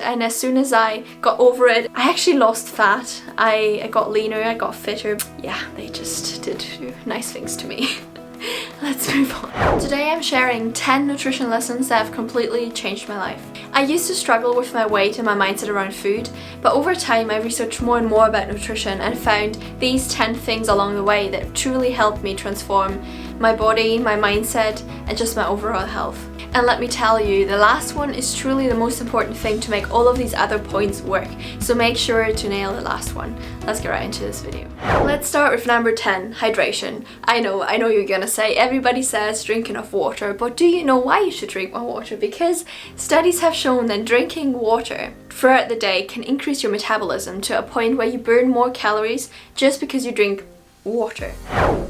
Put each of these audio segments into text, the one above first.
And as soon as I got over it, I actually lost fat. I got leaner, I got fitter. Yeah, they just did nice things to me. Let's move on. Today I'm sharing 10 nutrition lessons that have completely changed my life. I used to struggle with my weight and my mindset around food, but over time I researched more and more about nutrition and found these 10 things along the way that truly helped me transform my body, my mindset, and just my overall health. And let me tell you, the last one is truly the most important thing to make all of these other points work, so make sure to nail the last one. Let's get right into this video. Let's start with number 10, hydration. I know you're gonna say, everybody says drink enough water, but do you know why you should drink more water? Because studies have shown that drinking water throughout the day can increase your metabolism to a point where you burn more calories just because you drink water.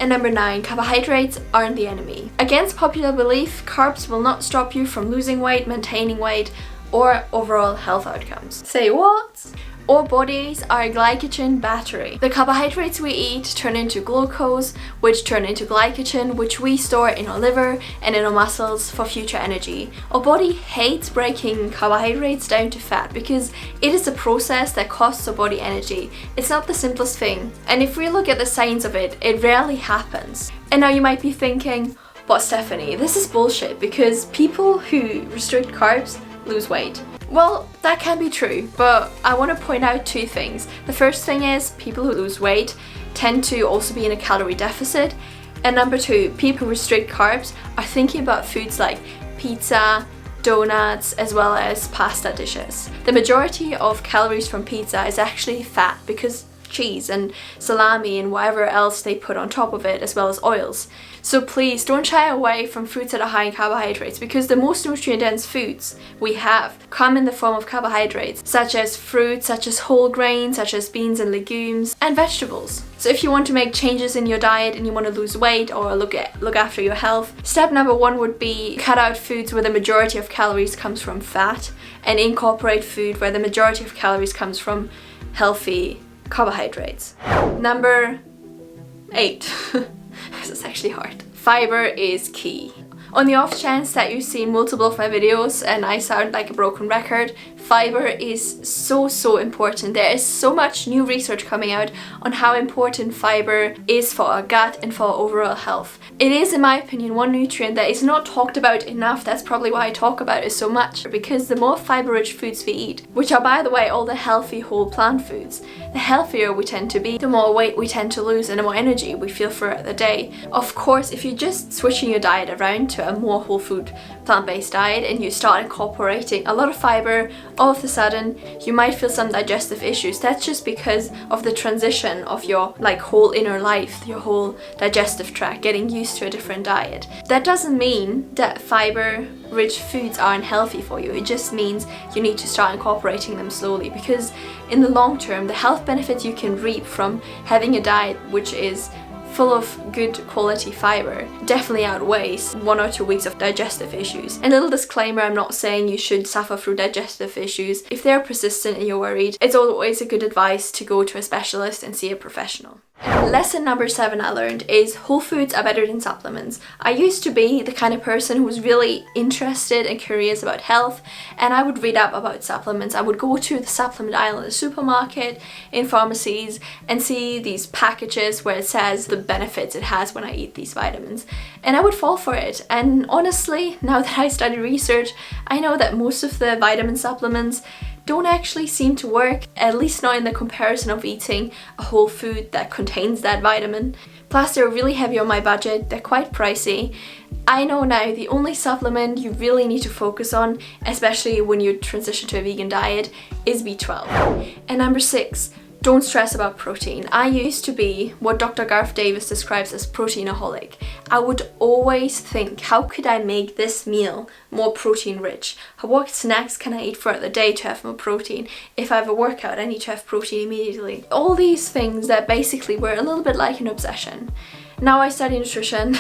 And number 9, carbohydrates aren't the enemy. Against popular belief, carbs will not stop you from losing weight, maintaining weight, or overall health outcomes. Say what? Our bodies are a glycogen battery. The carbohydrates we eat turn into glucose, which turn into glycogen, which we store in our liver and in our muscles for future energy. Our body hates breaking carbohydrates down to fat because it is a process that costs our body energy. It's not the simplest thing. And if we look at the science of it, it rarely happens. And now you might be thinking, but Stephanie, this is bullshit because people who restrict carbs lose weight. Well, that can be true, but I want to point out 2 things. The first thing is people who lose weight tend to also be in a calorie deficit. And number 2, people who restrict carbs are thinking about foods like pizza, donuts, as well as pasta dishes. The majority of calories from pizza is actually fat because cheese and salami and whatever else they put on top of it, as well as oils. So please don't shy away from foods that are high in carbohydrates, because the most nutrient-dense foods we have come in the form of carbohydrates, such as fruits, such as whole grains, such as beans and legumes, and vegetables. So if you want to make changes in your diet and you want to lose weight or look after your health, step number 1 would be cut out foods where the majority of calories comes from fat and incorporate food where the majority of calories comes from healthy carbohydrates. Number 8. This is actually hard. Fiber is key. On the off chance that you've seen multiple of my videos and I sound like a broken record, fiber is so important. There is so much new research coming out on how important fiber is for our gut and for our overall health. It is, in my opinion, one nutrient that is not talked about enough. That's probably why I talk about it so much, because the more fiber-rich foods we eat, which are, by the way, all the healthy whole plant foods, the healthier we tend to be, the more weight we tend to lose, and the more energy we feel throughout the day. Of course, if you're just switching your diet around to a more whole food plant-based diet and you start incorporating a lot of fiber, all of a sudden you might feel some digestive issues. That's just because of the transition of your whole inner life, your whole digestive tract, getting used to a different diet. That doesn't mean that fiber-rich foods are unhealthy for you. It just means you need to start incorporating them slowly, because in the long term, the health benefits you can reap from having a diet which is full of good quality fiber definitely outweighs 1 or 2 weeks of digestive issues. And a little disclaimer, I'm not saying you should suffer through digestive issues. If they're persistent and you're worried, it's always a good advice to go to a specialist and see a professional. Lesson number 7 I learned is whole foods are better than supplements. I used to be the kind of person who was really interested and curious about health, and I would read up about supplements. I would go to the supplement aisle in the supermarket, in pharmacies, and see these packages where it says the benefits it has when I eat these vitamins. And I would fall for it. And honestly, now that I study research, I know that most of the vitamin supplements don't actually seem to work, at least not in the comparison of eating a whole food that contains that vitamin. Plus, they're really heavy on my budget, they're quite pricey. I know now the only supplement you really need to focus on, especially when you transition to a vegan diet, is B12. And number 6, don't stress about protein. I used to be what Dr. Garth Davis describes as proteinaholic. I would always think, how could I make this meal more protein rich? What snacks can I eat throughout the day to have more protein? If I have a workout, I need to have protein immediately. All these things that basically were a little bit like an obsession. Now I study nutrition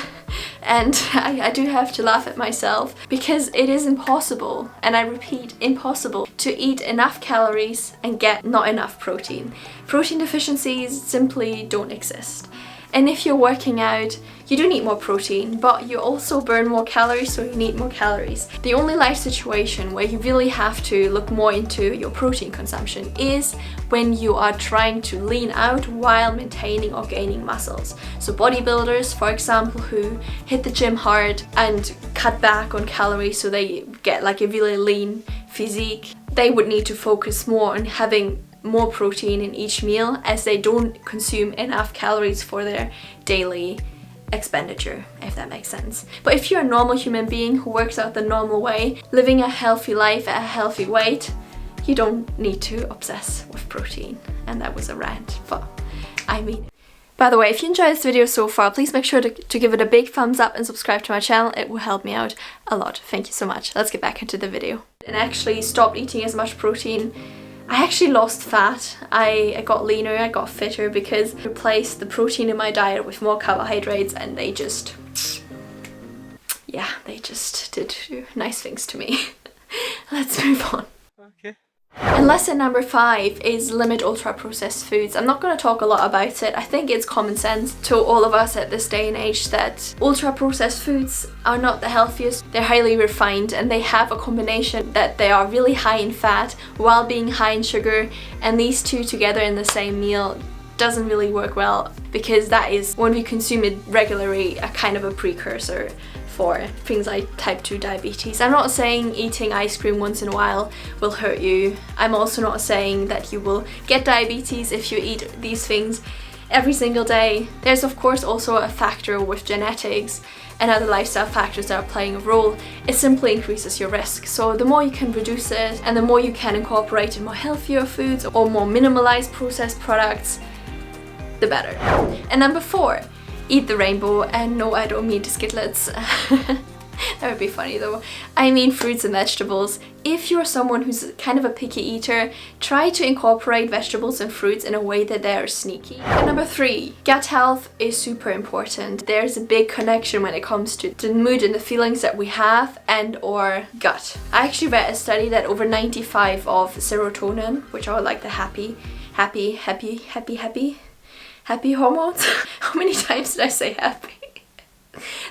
and I do have to laugh at myself, because it is impossible, and I repeat, impossible, to eat enough calories and get not enough protein. Protein deficiencies simply don't exist. And if you're working out, you do need more protein, but you also burn more calories, so you need more calories. The only life situation where you really have to look more into your protein consumption is when you are trying to lean out while maintaining or gaining muscles. So bodybuilders, for example, who hit the gym hard and cut back on calories so they get like a really lean physique, they would need to focus more on having more protein in each meal, as they don't consume enough calories for their daily expenditure, if that makes sense. But if you're a normal human being who works out the normal way, living a healthy life at a healthy weight, you don't need to obsess with protein. And that was a rant, but I mean it. By the way, if you enjoyed this video so far, please make sure to give it a big thumbs up and subscribe to my channel. It will help me out a lot. Thank you so much. Let's get back into the video. And actually stopped eating as much protein. I actually lost fat. I got leaner, I got fitter because I replaced the protein in my diet with more carbohydrates, and they just did nice things to me. Let's move on. Okay. And lesson number 5 is limit ultra-processed foods. I'm not going to talk a lot about it. I think it's common sense to all of us at this day and age that ultra-processed foods are not the healthiest. They're highly refined and they have a combination that they are really high in fat while being high in sugar, and these two together in the same meal doesn't really work well, because that is, when we consume it regularly, a kind of a precursor for things like type 2 diabetes. I'm not saying eating ice cream once in a while will hurt you. I'm also not saying that you will get diabetes if you eat these things every single day. There's of course also a factor with genetics and other lifestyle factors that are playing a role. It simply increases your risk. So the more you can reduce it and the more you can incorporate in more healthier foods or more minimalized processed products, the better. And number 4, eat the rainbow. And no, I don't mean Skitlets. That would be funny though. I mean fruits and vegetables. If you're someone who's kind of a picky eater, try to incorporate vegetables and fruits in a way that they're sneaky. And number 3, gut health is super important. There's a big connection when it comes to the mood and the feelings that we have and our gut. I actually read a study that over 95 of serotonin, which are like the happy hormones. How many times did I say happy?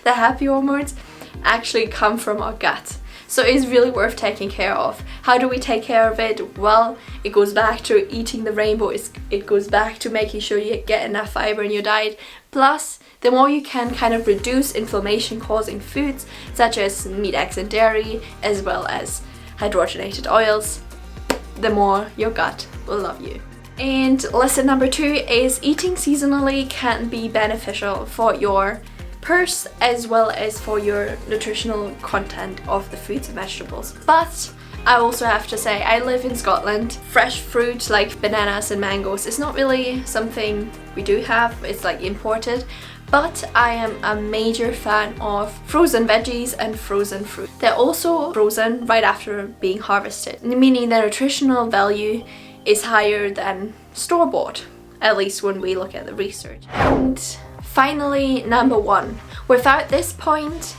The happy hormones actually come from our gut. So it's really worth taking care of. How do we take care of it? Well, it goes back to eating the rainbow. It goes back to making sure you get enough fiber in your diet. Plus, the more you can kind of reduce inflammation causing foods such as meat, eggs and dairy, as well as hydrogenated oils, the more your gut will love you. And lesson number 2 is eating seasonally can be beneficial for your purse as well as for your nutritional content of the fruits and vegetables. But I also have to say, I live in Scotland. Fresh fruit like bananas and mangoes is not really something we do have, it's like imported. But I am a major fan of frozen veggies and frozen fruit. They're also frozen right after being harvested, meaning their nutritional value is higher than store-bought, at least when we look at the research. And finally, number 1. Without this point,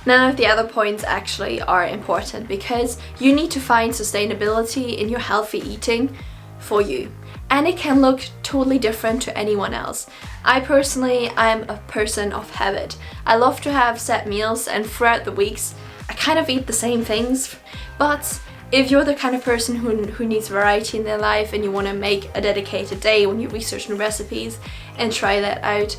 none of the other points actually are important, because you need to find sustainability in your healthy eating for you. And it can look totally different to anyone else. I personally, I'm a person of habit. I love to have set meals, and throughout the weeks I kind of eat the same things. But if you're the kind of person who needs variety in their life and you want to make a dedicated day when you research new recipes and try that out,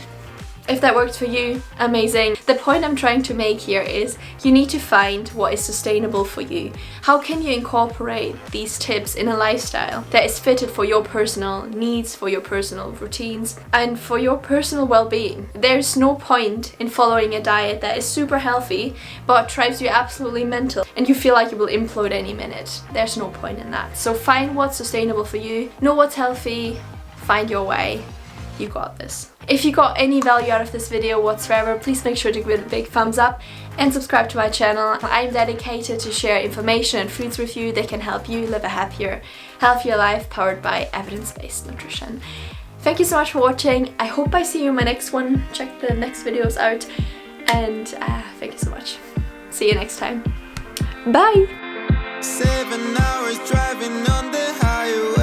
if that works for you, amazing. The point I'm trying to make here is you need to find what is sustainable for you. How can you incorporate these tips in a lifestyle that is fitted for your personal needs, for your personal routines, and for your personal well-being? There's no point in following a diet that is super healthy but drives you absolutely mental and you feel like you will implode any minute. There's no point in that. So find what's sustainable for you, know what's healthy, find your way. You got this. If you got any value out of this video whatsoever, please make sure to give it a big thumbs up and subscribe to my channel. I'm dedicated to share information and foods with you that can help you live a happier, healthier life powered by evidence-based nutrition. Thank you so much for watching. I hope I see you in my next one. Check the next videos out, and thank you so much. See you next time. Bye! 7 hours driving on the highway.